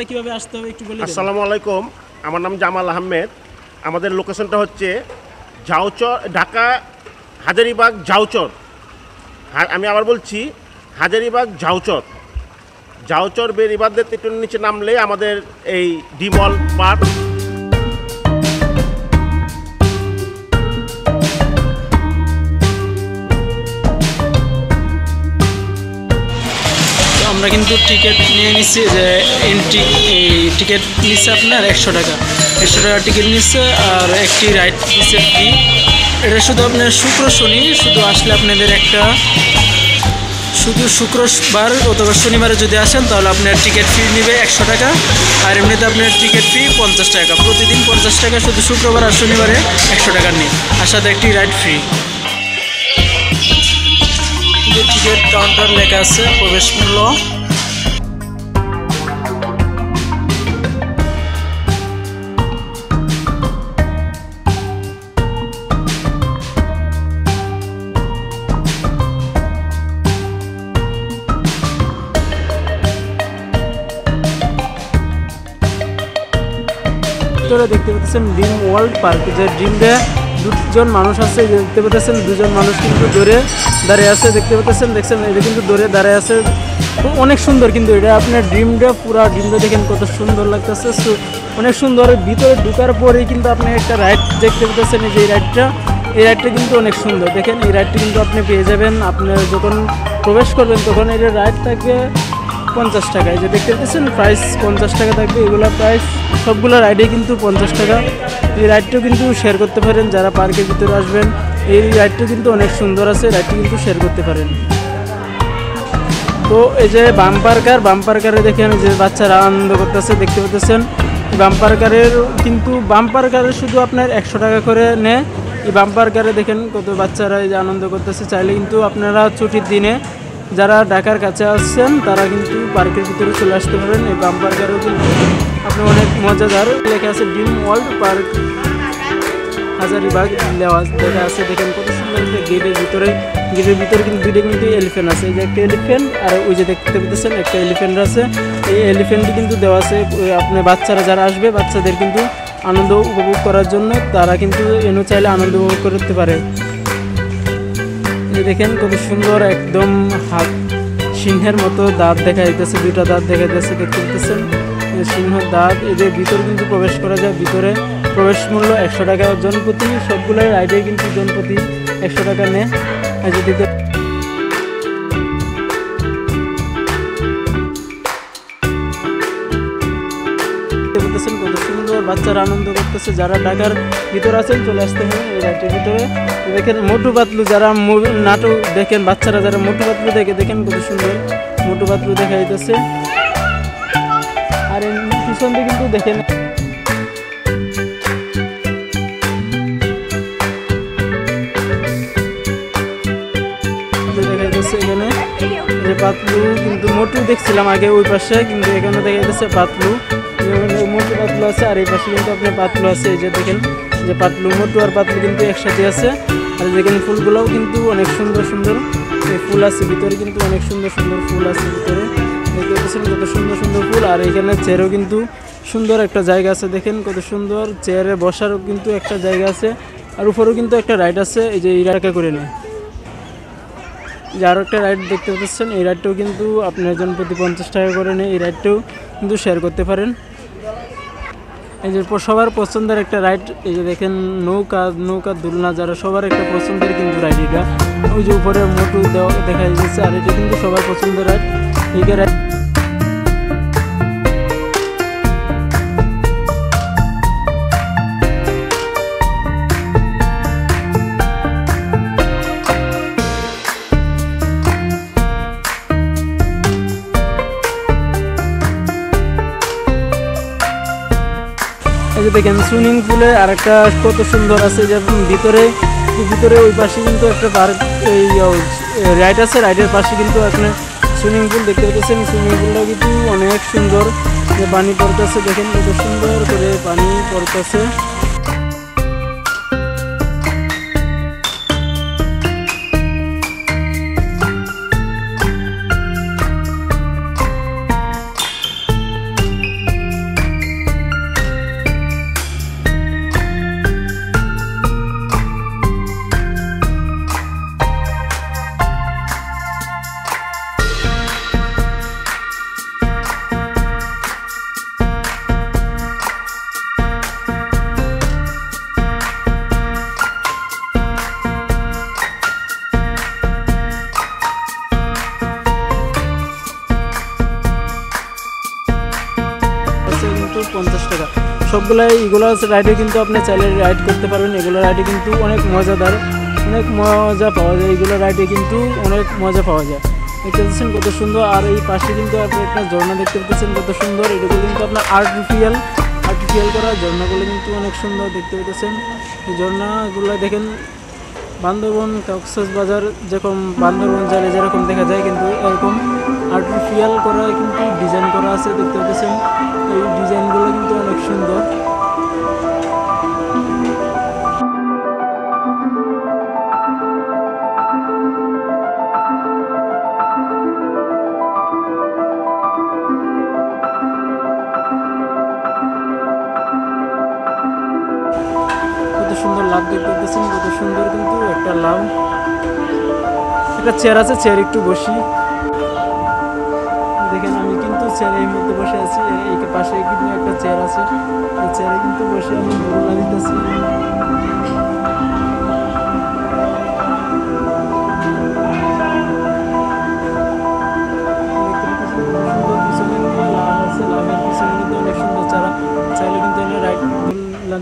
কোথায় কিভাবে আসতে হবে একটু বলে দেন। আসসালামু আলাইকুম, আমার নাম জামাল আহমেদ। আমাদের লোকেশনটা হচ্ছে ঝাউচর, ঢাকা হাজারীবাগ ঝাউচর। আমি আবার বলছি হাজারীবাগ ঝাউচর। ঝাউচর বেরিবাদের তেঁতুলের নিচে নামলে আমাদের এই ডি মল পার্ক। আমরা কিন্তু টিকিট নিয়ে নিচ্ছি, যে এন্ট্রি এই টিকিট নিচ্ছে আপনার 100 টাকা। 100 টাকা টিকিট নিচ্ছে, আর একটি রাইড নিচ্ছে ফ্রি। এটা শুধু আপনার শুক্র শনি শুধু আসলে আপনাদের একটা, শুধু শুক্রবার অথবা শনিবারে যদি আসেন তাহলে আপনার টিকিট ফি নেবে 100 টাকা, আর এমনিতে আপনার টিকিট ফি 50 টাকা। প্রতিদিন 50 টাকা, শুধু শুক্রবার আর শনিবারে 100 টাকা নিন, আর সাথে একটি রাইড ফ্রি। টিকিট কাউন্টার লেখা আছে প্রবেশ মূল্য। দেখতে পাচ্ছেন ড্রিম ওয়ার্ল্ড পার্ক, যে ড্রিমে দুজন মানুষ আছে, দেখতে পাচ্ছেন দুজন মানুষ কিন্তু দৌড়ে দাঁড়িয়ে আছে, দেখতে পাচ্ছেন। দেখছেন এটা কিন্তু দৌড়ে দাঁড়িয়ে আছে, অনেক সুন্দর। কিন্তু এটা আপনার ড্রিমটা, পুরা ড্রিমটা দেখেন কত সুন্দর লাগতেছে, অনেক সুন্দর। ভিতরে ঢুকার পরেই কিন্তু আপনি একটা রাইড দেখতে পাচ্ছেন, যে এই রাইডটা কিন্তু অনেক সুন্দর। দেখেন এই রাইডটা কিন্তু আপনি পেয়ে যাবেন, আপনার যখন প্রবেশ করবেন তখন এই রাইড থাকবে 50 টাকা। এই যে দেখতে পাচ্ছেন প্রাইস 50 টাকা থাকবে। এগুলো প্রাইস সবগুলো রাইডে কিন্তু 50 টাকা। এই রাইডটাও কিন্তু শেয়ার করতে পারেন যারা পার্কের ভিতরে আসবেন। এই রাইডটা কিন্তু অনেক সুন্দর আছে, রাইডটা কিন্তু শেয়ার করতে পারেন। তো এই যে বাম্পার কারে দেখেন যে বাচ্চারা আনন্দ করতেছে, দেখতে পাচ্ছেন। বাম্পার কারে শুধু আপনার 100 টাকা করে নেয়। এই বাম্পার কারে দেখেন কত বাচ্চারা এই যে আনন্দ করতেছে। চাইলে কিন্তু আপনারা ছুটির দিনে যারা ঢাকার কাছে আসছেন তারা কিন্তু পার্কের ভিতরে চলে আসতে পারেন। এই বাম্পার কারেও কিন্তু আপনি অনেক মজাদার। লেখা আছে ড্রিম ওয়ার্ল্ড পার্ক হাজারীবাগ লেখা আছে, দেখেন কত সুন্দর। গেটের ভিতরে কিন্তু দুইটা কিন্তু এলিফ্যান্ট আছে, এই যে একটা এলিফ্যান্ট, আর ওই যে দেখতে পেতেছেন একটা এলিফ্যান্ট আছে। এই এলিফ্যান্টটি কিন্তু দেওয়া আছে আপনার বাচ্চারা যারা আসবে, বাচ্চাদের কিন্তু আনন্দ উপভোগ করার জন্য তারা কিন্তু এনে চাইলে আনন্দ উপভোগ করতে পারে। দেখেন কত সুন্দর, একদম হাত সিংহের মতো দাঁত দেখা যাইতেছে, দুইটা দাঁত দেখা যাচ্ছে, দেখতে পাচ্ছেন সিংহের দাঁত। এদের ভিতরে কিন্তু প্রবেশ করা যায়। ভিতরে প্রবেশ মূল্য 100 টাকা জনপ্রতি। সবগুলো রাইডে কিন্তু জনপ্রতি 100 টাকা নেয়। কত সুন্দর বাচ্চারা আনন্দ করতেছে। যারা ঢাকার ভিতরে আছেন চলে আসতে হবে এই রাইডের ভিতরে। দেখেন মোটু পাতলু, যারা নাটক দেখেন, বাচ্চারা যারা মোটু পাতলু দেখে, দেখেন কত সুন্দর মোটু পাতলু দেখা যাইতেছে। আর পিছন দিয়ে কিন্তু দেখেন দেখা যাইতেছে এখানে যে পাতলু, কিন্তু মোটু দেখছিলাম আগে ওই পাশে, কিন্তু এখানে দেখা যাইতেছে পাতলু, মোটু পাতলু আছে। আর এই পাশে কিন্তু আপনার পাতলু আছে, এই যে দেখেন যে পাতলু, মোটু আর পাতলু কিন্তু একসাথে আছে। আর দেখেন ফুলগুলোও কিন্তু অনেক সুন্দর সুন্দর ফুল আছে ভিতরে, কিন্তু অনেক সুন্দর সুন্দর ফুল আছে ভিতরে, দেখতে পাচ্ছেন কত সুন্দর সুন্দর ফুল। আর এখানে চেয়ারও কিন্তু সুন্দর একটা জায়গা আছে, দেখেন কত সুন্দর। চেয়ারে বসারও কিন্তু একটা জায়গা আছে, আর উপরেও কিন্তু একটা রাইড আছে, এই যে এই রাইডটা করে নেয়। যে আরও একটা রাইড দেখতে পাচ্ছেন, এই রাইডটাও কিন্তু আপনার জনপ্রতি 50 টাকা করে নেয়। এই রাইডটাও কিন্তু শেয়ার করতে পারেন। এই যে সবার পছন্দের একটা রাইড, এই যে দেখেন নৌকা দুলনা, যারা সবার একটা পছন্দের কিন্তু রাইড এটা। ওই যে উপরে মোটু দেখা যাচ্ছে, আর এটা কিন্তু সবার পছন্দের রাইড। এই রাইড দেখেন সুইমিং পুলে আরেকটা কত সুন্দর আছে, যে ভিতরে ওই পাশে কিন্তু একটা পার্ক, এই রাইড আছে, রাইডের পাশে কিন্তু আপনার সুইমিং পুল দেখতে পাচ্ছেন। সুইমিং পুলটা কিন্তু অনেক সুন্দর, যে পানি পড়তেছে, দেখেন কত সুন্দর করে পানি পড়তেছে। সবগুলাই এগুলো রাইডে কিন্তু আপনি চাইলে রাইড করতে পারবেন। এগুলো রাইডে কিন্তু অনেক মজাদার, অনেক মজা পাওয়া যায়। এগুলো রাইডে কিন্তু অনেক মজা পাওয়া যায়। দেখতে পাচ্ছেন কত সুন্দর। আর এই পাশে কিন্তু আপনি একটা ঝর্ণা দেখতে পাচ্ছেন কত সুন্দর। এটুকু কিন্তু আপনার আর্টিফিশিয়াল করা ঝর্ণাগুলো কিন্তু অনেক সুন্দর দেখতে পাচ্ছেন। এই ঝর্ণাগুলো দেখেন বান্দরবন কক্সবাজার যেরকম বান্দরবন জালে যেরকম দেখা যায় কিন্তু এরকম আর্টিফিশিয়াল করা কিন্তু ডিজাইন করা আছে দেখতে পাচ্ছেন। এই ডিজাইনগুলো কিন্তু অনেক সুন্দর। কত সুন্দর লাভ দেখতে পাচ্ছেন, কত সুন্দর কিন্তু একটা লাভ। একটা চেয়ার আছে, চেয়ার একটু বসি। দেখেন আমি কিন্তু চেয়ারের মধ্যে বসে আছি। এই পাশে কিন্তু একটা চেয়ার আছে, এই চেয়ারে কিন্তু বসে আমি দোলনা দিতেছি।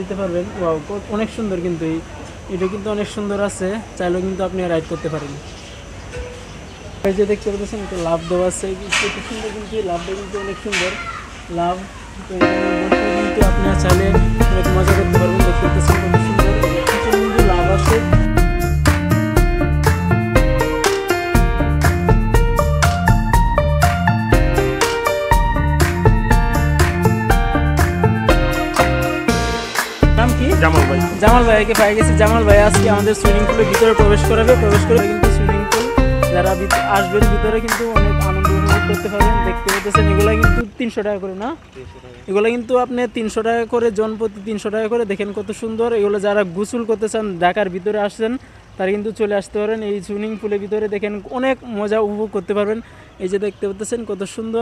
দিতে পারবেন। ওয়াও অনেক সুন্দর কিন্তু এটা কিন্তু অনেক সুন্দর আছে, চাইলেও কিন্তু আপনি রাইড করতে পারেন। এই যে দেখতে পাচ্ছেন একটু লাভ দেওয়া আছে, কত সুন্দর কিন্তু লাভটা কিন্তু অনেক সুন্দর লাভ। কিন্তু আপনি চাইলে অনেক মজা করতে পারবেন। দেখতে পাচ্ছেন কত সুন্দর কিন্তু লাভ আছে। জামাল ভাইকে পাই গেছি। জামাল ভাই আজকে আমাদের সুইমিং পুলের ভিতরে প্রবেশ করে কিন্তু সুইমিং পুল যারা আসবেন ভিতরে কিন্তু অনেক আনন্দ উপভোগ করতে পারবেন। দেখতে পাচ্ছেন এগুলো কিন্তু 300 টাকা করে না, এগুলো কিন্তু আপনি 300 টাকা করে জনপ্রতি 300 টাকা করে। দেখেন কত সুন্দর। এগুলো যারা গোসল করতে চান ঢাকার ভিতরে আসছেন তারা কিন্তু চলে আসতে পারেন এই সুইমিং পুলের ভিতরে। দেখেন অনেক মজা উপভোগ করতে পারবেন। এই যে দেখতে পাচ্ছেন কত সুন্দর।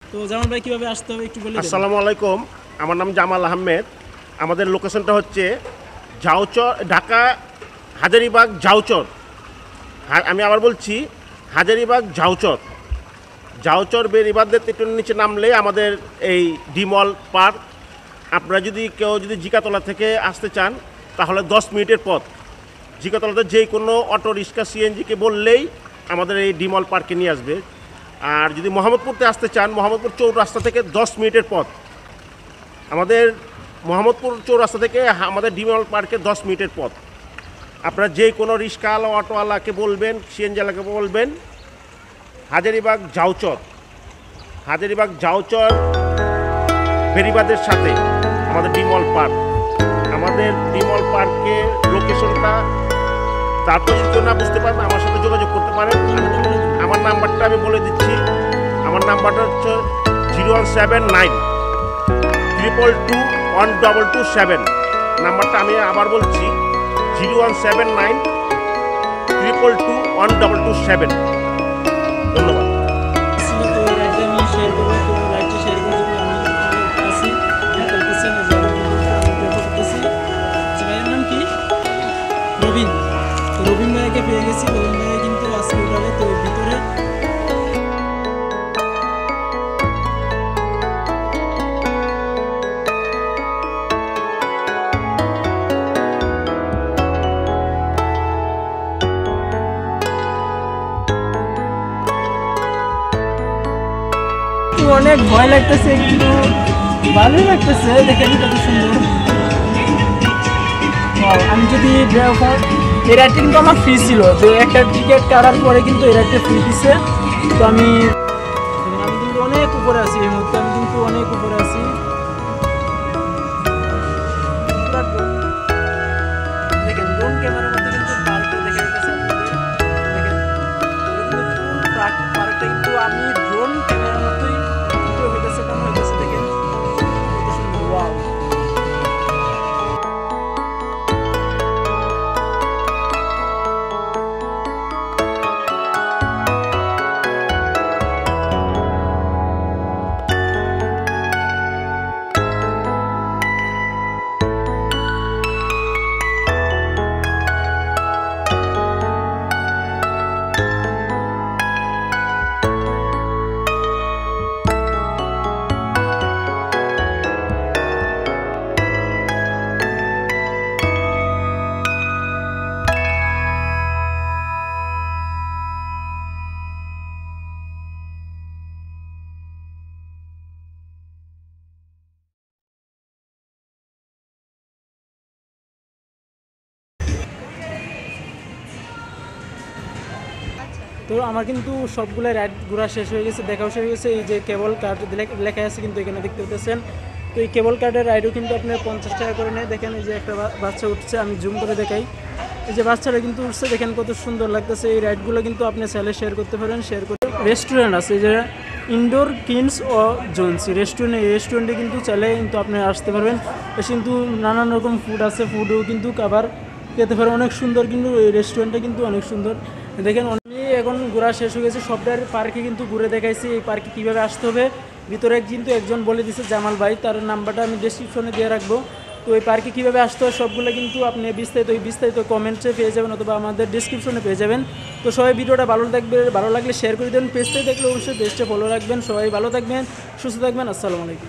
তো জামাল ভাই কিভাবে আসতে হবে একটু বলে দেন। আসসালামু আলাইকুম, আমার নাম জামাল আহমেদ। আমাদের লোকেশনটা হচ্ছে ঝাউচর, ঢাকা হাজারীবাগ ঝাউচর। আমি আবার বলছি হাজারীবাগ ঝাউচর বেরিবাদের তেঁতুলের নিচে নামলে আমাদের এই ডিমল পার্ক। আপনারা যদি কেউ জিকাতলা থেকে আসতে চান তাহলে 10 মিনিটের পথ। জিকাতলাতে যে কোনো অটো রিক্সা সিএনজিকে বললেই আমাদের এই ডিমল পার্কে নিয়ে আসবে। আর যদি মোহাম্মদপুরতে আসতে চান মোহাম্মদপুর চৌরাস্তা থেকে 10 মিনিটের পথ। আমাদের মোহাম্মদপুর চৌরাস্তা থেকে আমাদের ডিমল পার্কে 10 মিনিটের পথ। আপনারা যে কোনো রিক্সাওয়ালা অটোওয়ালাকে বলবেন, সিএনজিওয়ালাকে বলবেন হাজারীবাগ ঝাউচর বেরিবাদের সাথে আমাদের ডিমল পার্ক। আমাদের ডিমল পার্কের লোকেশনটা তারপর যদি না বুঝতে পারেন আমার সাথে যোগাযোগ করতে পারেন। আমার নাম্বারটা আমি বলে দিচ্ছি। আমার নাম্বারটা হচ্ছে 0179 222 1227। নাম্বারটা আমি আবার বলছি 0179 222 1227। ধন্যবাদ। রবিন ভাইকে পেয়ে গেছি। রবিন ভাই কিন্তু আজকে উঠাবে তো ভিতরে। অনেক ভয় লাগতেছে, কিন্তু ভালোই লাগতেছে। দেখেন কত সুন্দর। আমি যদি এই রাইডটা কিন্তু আমার ফ্রি ছিল, তো একটা টিকিট কাটার পরে কিন্তু এই রাইডটা ফ্রি দিচ্ছে। তো আমি কিন্তু অনেক উপরে আছি এই মুহূর্তে, আমি কিন্তু অনেক উপরে আছি। দেখেন ড্রোন ক্যামেরার মধ্যে কিন্তু পার্কটা দেখে গেছে আপনাদের। দেখেন পার্কটা কিন্তু আমি ড্রোন ক্যামেরার মতোই কিন্তু হইতেছে, কেমন হইতেছে দেখেন কত সুন্দর। ওয়াও। তো আমার কিন্তু সবগুলো রাইড ঘোরা শেষ হয়ে গেছে, দেখাও শেষ হয়ে গেছে। এই যে কেবল কার্ড লেখা আছে কিন্তু এখানে দেখতে পাচ্ছেন। তো এই কেবল কার্ডের রাইডও কিন্তু আপনার 50 টাকা করে নেয়। দেখেন এই যে একটা বাচ্চা উঠছে, আমি জুম করে দেখাই। এই যে বাচ্চারা কিন্তু উঠছে, দেখেন কত সুন্দর লাগতেছে। এই রাইডগুলো কিন্তু আপনি চাইলে শেয়ার করতে পারেন। শেয়ার করে রেস্টুরেন্ট আছে যে ইনডোর কিনস ও জোনসি রেস্টুরেন্টে কিন্তু চাইলে কিন্তু আপনি আসতে পারবেন। এসে কিন্তু নানান রকম ফুড আছে, ফুডও কিন্তু খাবার খেতে পারেন। অনেক সুন্দর কিন্তু এই রেস্টুরেন্টটা কিন্তু অনেক সুন্দর। দেখেন আমি এখন ঘোরা শেষ হয়ে গেছে, সবটার পার্কে কিন্তু ঘুরে দেখাইছি এই পার্কে কীভাবে আসতে হবে। ভিতরে কিন্তু একজন বলে দিয়েছে জামাল ভাই, তার নাম্বারটা আমি ডেসক্রিপশনে দিয়ে রাখবো। তো এই পার্কে কীভাবে আসতে হয় সবগুলো কিন্তু আপনি বিস্তারিত কমেন্টে পেয়ে যাবেন অথবা আমাদের ডিসক্রিপশনে পেয়ে যাবেন। তো সবাই ভিডিওটা ভালো লাগলে শেয়ার করে দেবেন। পেজটাই দেখলে অবশ্যই পেজটা ফলো রাখবেন। সবাই ভালো থাকবেন, সুস্থ থাকবেন। আসসালামু আলাইকুম।